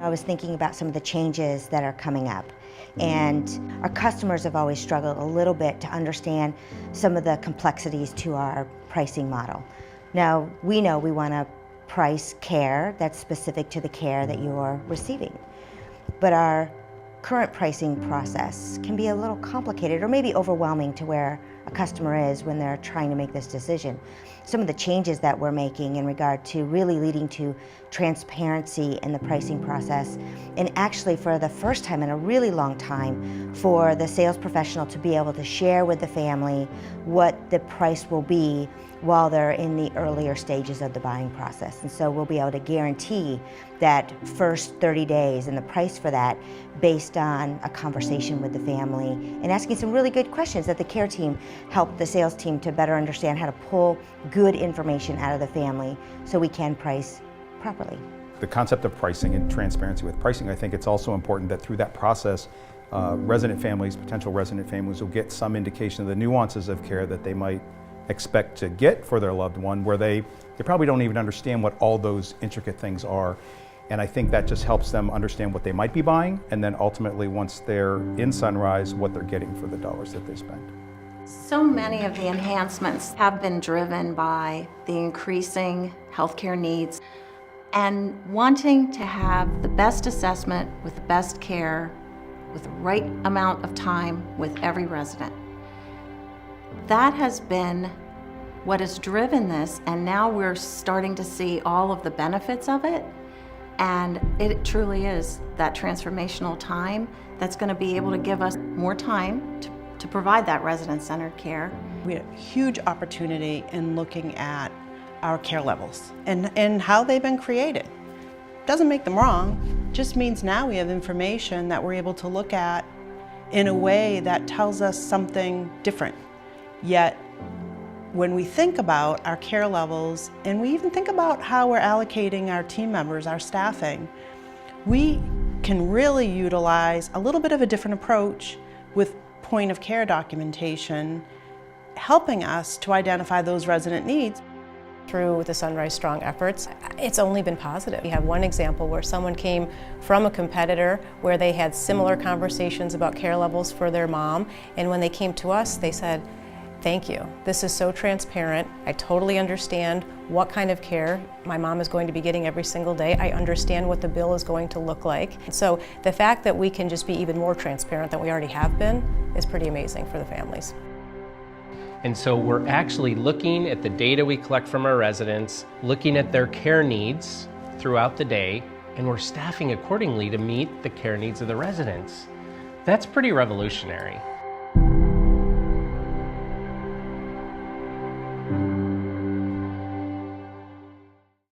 I was thinking about some of the changes that are coming up, and our customers have always struggled a little bit to understand some of the complexities to our pricing model. Now, we know we want to price care that's specific to the care that you're receiving, but our current pricing process can be a little complicated or maybe overwhelming to where a customer is when they're trying to make this decision. Some of the changes that we're making in regard to really leading to transparency in the pricing process, and actually for the first time in a really long time for the sales professional to be able to share with the family what the price will be while they're in the earlier stages of the buying process. And so we'll be able to guarantee that first 30 days and the price for that based on a conversation with the family and asking some really good questions that the care team help the sales team to better understand how to pull good information out of the family so we can price properly. The concept of pricing and transparency with pricing, I think it's also important that through that process, resident families, potential resident families will get some indication of the nuances of care that they might expect to get for their loved one, where they probably don't even understand what all those intricate things are. And I think that just helps them understand what they might be buying, and then ultimately, once they're in Sunrise, what they're getting for the dollars that they spend. So many of the enhancements have been driven by the increasing healthcare needs and wanting to have the best assessment with the best care with the right amount of time with every resident. That has been what has driven this, and now we're starting to see all of the benefits of it, and it truly is that transformational time that's going to be able to give us more time to provide that resident-centered care. We have a huge opportunity in looking at our care levels and how they've been created. Doesn't make them wrong, just means now we have information that we're able to look at in a way that tells us something different. Yet, when we think about our care levels, and we even think about how we're allocating our team members, our staffing, we can really utilize a little bit of a different approach with point of care documentation, helping us to identify those resident needs. Through the Sunrise Strong efforts, it's only been positive. We have one example where someone came from a competitor where they had similar conversations about care levels for their mom, and when they came to us, they said, "Thank you. This is so transparent. I totally understand what kind of care my mom is going to be getting every single day. I understand what the bill is going to look like." So the fact that we can just be even more transparent than we already have been is pretty amazing for the families. And so we're actually looking at the data we collect from our residents, looking at their care needs throughout the day, and we're staffing accordingly to meet the care needs of the residents. That's pretty revolutionary.